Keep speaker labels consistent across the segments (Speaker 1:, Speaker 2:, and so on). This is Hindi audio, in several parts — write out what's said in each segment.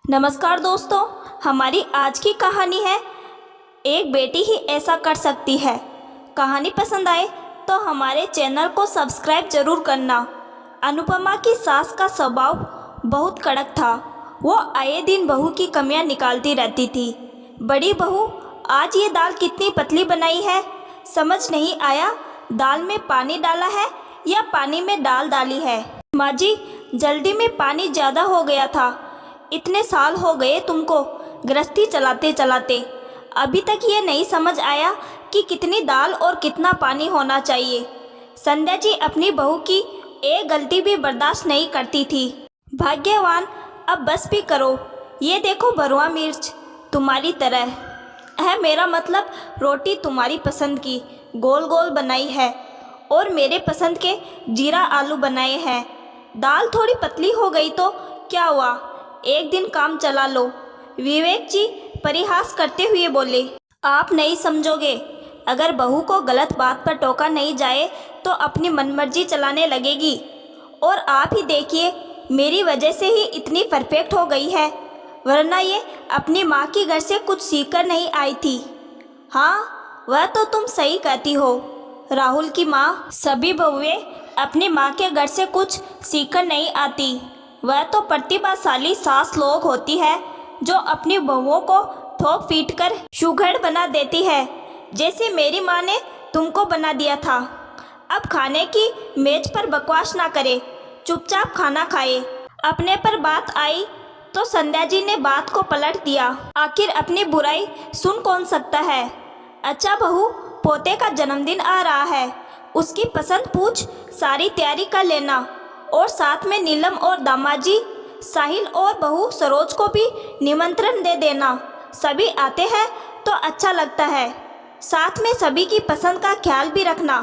Speaker 1: नमस्कार दोस्तों, हमारी आज की कहानी है एक बेटी ही ऐसा कर सकती है। कहानी पसंद आए तो हमारे चैनल को सब्सक्राइब जरूर करना। अनुपमा की सास का स्वभाव बहुत कड़क था। वो आए दिन बहू की कमियां निकालती रहती थी। बड़ी बहू, आज ये दाल कितनी पतली बनाई है, समझ नहीं आया दाल में पानी डाला है या पानी में दाल डाली है। माँ जी, जल्दी में पानी ज़्यादा हो गया था। इतने साल हो गए तुमको गृहस्थी चलाते चलाते, अभी तक ये नहीं समझ आया कि कितनी दाल और कितना पानी होना चाहिए। संध्या जी अपनी बहू की एक गलती भी बर्दाश्त नहीं करती थी। भाग्यवान, अब बस भी करो। ये देखो भरुआ मिर्च तुम्हारी तरह है, मेरा मतलब रोटी तुम्हारी पसंद की गोल गोल बनाई है और मेरे पसंद के जीरा आलू बनाए हैं। दाल थोड़ी पतली हो गई तो क्या हुआ, एक दिन काम चला लो। विवेक जी परिहास करते हुए बोले, आप नहीं समझोगे। अगर बहू को गलत बात पर टोका नहीं जाए तो अपनी मनमर्जी चलाने लगेगी। और आप ही देखिए, मेरी वजह से ही इतनी परफेक्ट हो गई है, वरना ये अपनी माँ की घर से कुछ सीखकर नहीं आई थी। हाँ, वह तो तुम सही कहती हो। राहुल की माँ, सभी बहुएं अपनी माँ के घर से कुछ सीखकर नहीं आती। वह तो प्रतिभाशाली सास लोग होती है जो अपनी बहुओं को ठोक पीट कर सुघड़ बना देती है, जैसे मेरी माँ ने तुमको बना दिया था। अब खाने की मेज पर बकवास ना करे, चुपचाप खाना खाए। अपने पर बात आई तो संध्या जी ने बात को पलट दिया। आखिर अपनी बुराई सुन कौन सकता है। अच्छा बहू, पोते का जन्मदिन आ रहा है, उसकी पसंद पूछ सारी तैयारी कर लेना। और साथ में नीलम और दामाजी साहिल और बहू सरोज को भी निमंत्रण दे देना। सभी आते हैं तो अच्छा लगता है। साथ में सभी की पसंद का ख्याल भी रखना।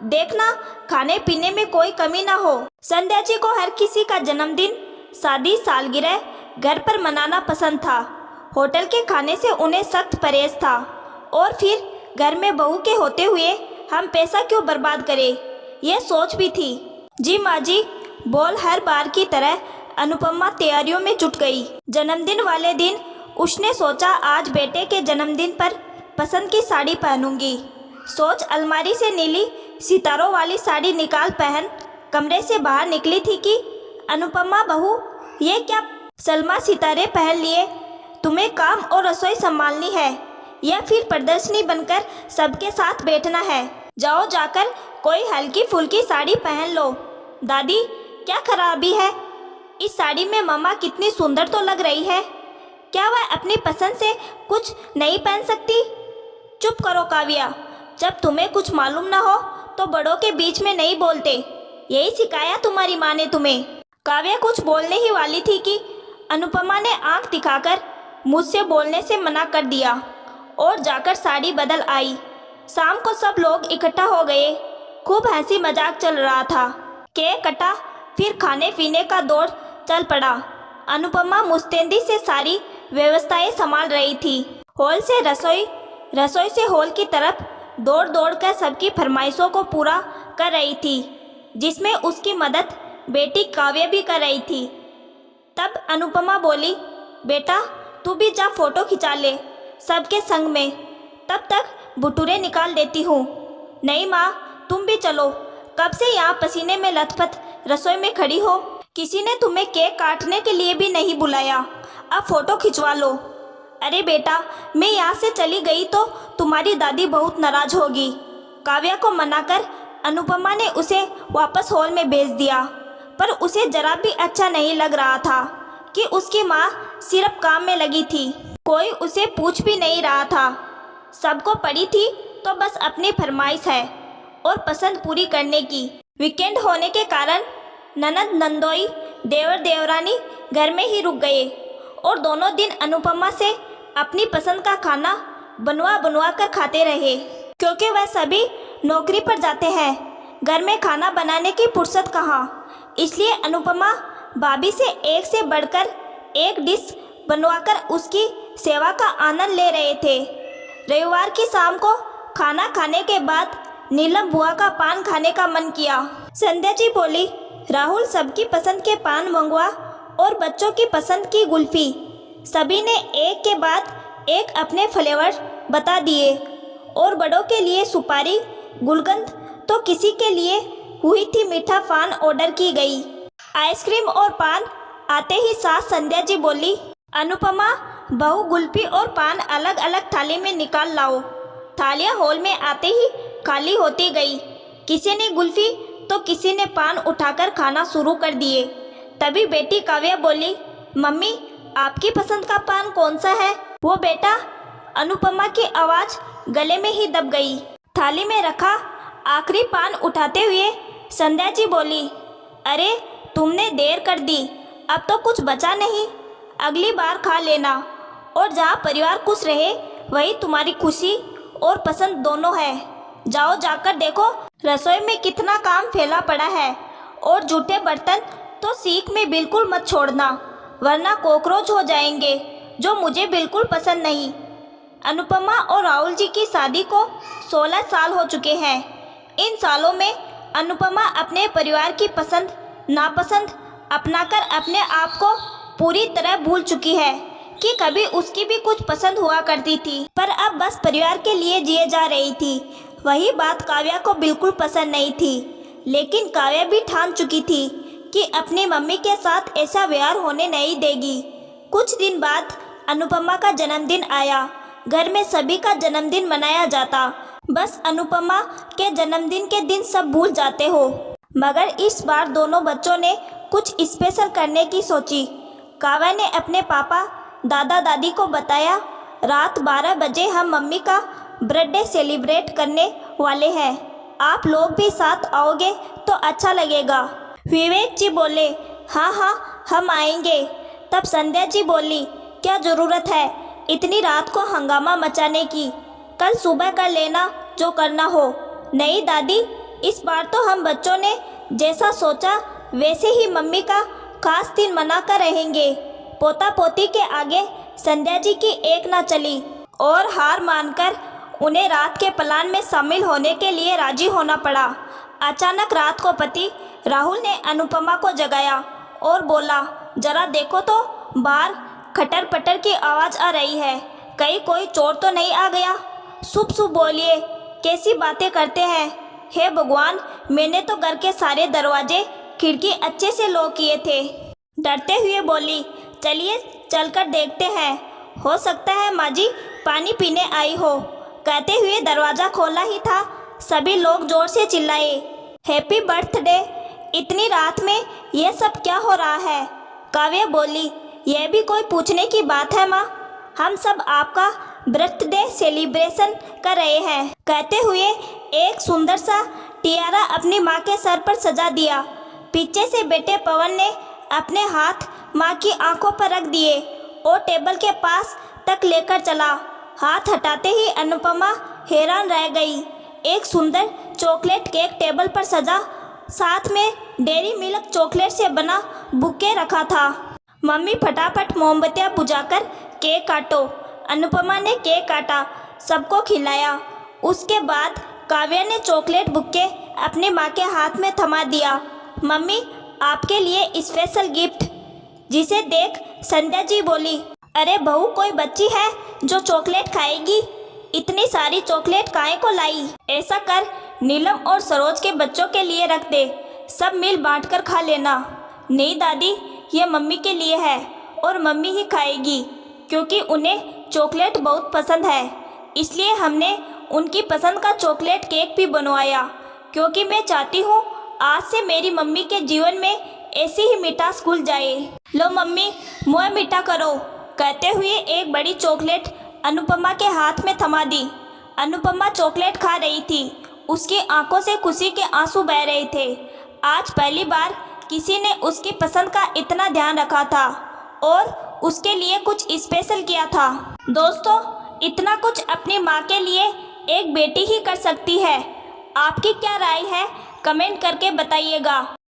Speaker 1: देखना खाने पीने में कोई कमी ना हो। संध्या जी को हर किसी का जन्मदिन, शादी, सालगिरह घर पर मनाना पसंद था। होटल के खाने से उन्हें सख्त परहेज था। और फिर घर में बहू के होते हुए हम पैसा क्यों बर्बाद करें, यह सोच भी थी। जी माँ जी, बोल हर बार की तरह अनुपमा तैयारियों में जुट गई। जन्मदिन वाले दिन उसने सोचा आज बेटे के जन्मदिन पर पसंद की साड़ी पहनूंगी। सोच अलमारी से नीली सितारों वाली साड़ी निकाल पहन कमरे से बाहर निकली थी कि अनुपमा बहू, ये क्या सलमा सितारे पहन लिए? तुम्हें काम और रसोई संभालनी है या फिर प्रदर्शनी बनकर सबके साथ बैठना है? जाओ जाकर कोई हल्की फुल्की साड़ी पहन लो। दादी, क्या खराबी है? इस साड़ी में मम्मा कितनी सुंदर तो लग रही है। क्या वह अपनी पसंद से कुछ नहीं पहन सकती? चुप करो काव्या, जब तुम्हें कुछ मालूम ना हो तो बड़ों के बीच में नहीं बोलते। यही सिखाया तुम्हारी माँ ने तुम्हें। काव्या कुछ बोलने ही वाली थी कि अनुपमा ने आंख दिखाकर मुझसे बोलने से मना कर दिया और जाकर साड़ी बदल आई। शाम को सब लोग इकट्ठा हो गए। खूब हंसी मजाक चल रहा था। केक कटा, फिर खाने पीने का दौर चल पड़ा। अनुपमा मुस्तैदी से सारी व्यवस्थाएं संभाल रही थी। हॉल से रसोई, रसोई से हॉल की तरफ दौड़ दौड़ कर सबकी फरमाइशों को पूरा कर रही थी, जिसमें उसकी मदद बेटी काव्या भी कर रही थी। तब अनुपमा बोली, बेटा तू भी जा फोटो खिंचा ले सबके संग में, तब तक भटूरे निकाल देती हूँ। नहीं माँ, तुम भी चलो, कब से यहाँ पसीने में लथपथ रसोई में खड़ी हो। किसी ने तुम्हें केक काटने के लिए भी नहीं बुलाया, अब फोटो खिंचवा लो। अरे बेटा, मैं यहाँ से चली गई तो तुम्हारी दादी बहुत नाराज होगी। काव्या को मनाकर अनुपमा ने उसे वापस हॉल में भेज दिया, पर उसे जरा भी अच्छा नहीं लग रहा था कि उसकी माँ सिर्फ काम में लगी थी। कोई उसे पूछ भी नहीं रहा था। सबको पड़ी थी तो बस अपनी फरमाइश है और पसंद पूरी करने की। वीकेंड होने के कारण ननद नंदोई, देवर देवरानी घर में ही रुक गए और दोनों दिन अनुपमा से अपनी पसंद का खाना बनवा बनवा कर खाते रहे, क्योंकि वह सभी नौकरी पर जाते हैं। घर में खाना बनाने की फुर्सत कहाँ, इसलिए अनुपमा भाभी से बढ़कर एक डिश बनवाकर उसकी सेवा का आनंद ले रहे थे। रविवार की शाम को खाना खाने के बाद नीलम बुआ का पान खाने का मन किया। संध्या जी बोली, राहुल सबकी पसंद के पान मंगवा और बच्चों की पसंद की कुल्फी। सभी ने एक के बाद एक अपने फ्लेवर बता दिए और बड़ों के लिए सुपारी, गुलकंद तो किसी के लिए हुई थी मीठा पान ऑर्डर की गई। आइसक्रीम और पान आते ही सास संध्या जी बोली, अनुपमा बहू गुल्फी और पान अलग अलग थाली में निकाल लाओ। थालियाँ हॉल में आते ही खाली होती गई। किसी ने गुल्फी तो किसी ने पान उठाकर खाना शुरू कर दिए। तभी बेटी काव्या बोली, मम्मी आपकी पसंद का पान कौन सा है? वो बेटा, अनुपमा की आवाज़ गले में ही दब गई। थाली में रखा आखिरी पान उठाते हुए संध्या जी बोली, अरे तुमने देर कर दी, अब तो कुछ बचा नहीं, अगली बार खा लेना। और जहाँ परिवार खुश रहे वही तुम्हारी खुशी और पसंद दोनों है। जाओ जाकर देखो रसोई में कितना काम फैला पड़ा है, और जूठे बर्तन तो सीख में बिल्कुल मत छोड़ना, वरना कॉकरोच हो जाएंगे, जो मुझे बिल्कुल पसंद नहीं। अनुपमा और राहुल जी की शादी को 16 साल हो चुके हैं। इन सालों में अनुपमा अपने परिवार की पसंद नापसंद अपनाकर अपने आप को पूरी तरह भूल चुकी है कि कभी उसकी भी कुछ पसंद हुआ करती थी, पर अब बस परिवार के लिए जिए जा रही थी। वही बात काव्या को बिल्कुल पसंद नहीं थी, लेकिन काव्या भी ठान चुकी थी कि अपनी मम्मी के साथ ऐसा व्यवहार होने नहीं देगी। कुछ दिन बाद अनुपमा का जन्मदिन आया। घर में सभी का जन्मदिन मनाया जाता, बस अनुपमा के जन्मदिन के दिन सब भूल जाते हो। मगर इस बार दोनों बच्चों ने कुछ स्पेशल करने की सोची। काव्या ने अपने पापा दादा दादी को बताया, रात 12 बजे हम मम्मी का बर्थडे सेलिब्रेट करने वाले हैं, आप लोग भी साथ आओगे तो अच्छा लगेगा। विवेक जी बोले, हाँ हाँ हम आएंगे। तब संध्या जी बोली, क्या ज़रूरत है इतनी रात को हंगामा मचाने की, कल सुबह कर लेना जो करना हो। नहीं दादी, इस बार तो हम बच्चों ने जैसा सोचा वैसे ही मम्मी का खास दिन मना कर रहेंगे। पोता पोती के आगे संध्या जी की एक ना चली और हार मानकर उन्हें रात के प्लान में शामिल होने के लिए राजी होना पड़ा। अचानक रात को पति राहुल ने अनुपमा को जगाया और बोला, जरा देखो तो बाहर खटर पटर की आवाज़ आ रही है, कहीं कोई चोर तो नहीं आ गया? शुभ शुभ बोलिए, कैसी बातें करते हैं। हे भगवान, मैंने तो घर के सारे दरवाजे खिड़की अच्छे से लॉक किए थे। डरते हुए बोली, चलिए चलकर देखते हैं, हो सकता है माँ जी पानी पीने आई हो। कहते हुए दरवाज़ा खोला ही था, सभी लोग जोर से चिल्लाए, हैप्पी बर्थडे। इतनी रात में यह सब क्या हो रहा है? काव्या बोली, यह भी कोई पूछने की बात है माँ, हम सब आपका बर्थडे सेलिब्रेशन कर रहे हैं। कहते हुए एक सुंदर सा टियारा अपनी माँ के सर पर सजा दिया। पीछे से बेटे पवन ने अपने हाथ माँ की आंखों पर रख दिए और टेबल के पास तक लेकर चला। हाथ हटाते ही अनुपमा हैरान रह गई। एक सुंदर चॉकलेट केक टेबल पर सजा, साथ में डेयरी मिल्क चॉकलेट से बना बुके रखा था। मम्मी फटाफट मोमबत्तियाँ बुझाकर केक काटो। अनुपमा ने केक काटा, सबको खिलाया। उसके बाद काव्या ने चॉकलेट बुके अपनी माँ के हाथ में थमा दिया। मम्मी आपके लिए स्पेशल गिफ्ट। जिसे देख संध्या जी बोली, अरे बहू कोई बच्ची है जो चॉकलेट खाएगी? इतनी सारी चॉकलेट काहे को लाई? ऐसा कर नीलम और सरोज के बच्चों के लिए रख दे, सब मिल बांटकर खा लेना। नहीं दादी, ये मम्मी के लिए है और मम्मी ही खाएगी, क्योंकि उन्हें चॉकलेट बहुत पसंद है। इसलिए हमने उनकी पसंद का चॉकलेट केक भी बनवाया, क्योंकि मैं चाहती हूँ आज से मेरी मम्मी के जीवन में ऐसी ही मिठास घुल जाए। लो मम्मी, मुँह मीठा करो। कहते हुए एक बड़ी चॉकलेट अनुपमा के हाथ में थमा दी। अनुपमा चॉकलेट खा रही थी, उसकी आंखों से खुशी के आंसू बह रहे थे। आज पहली बार किसी ने उसकी पसंद का इतना ध्यान रखा था और उसके लिए कुछ स्पेशल किया था। दोस्तों, इतना कुछ अपनी माँ के लिए एक बेटी ही कर सकती है। आपकी क्या राय है? कमेंट करके बताइएगा।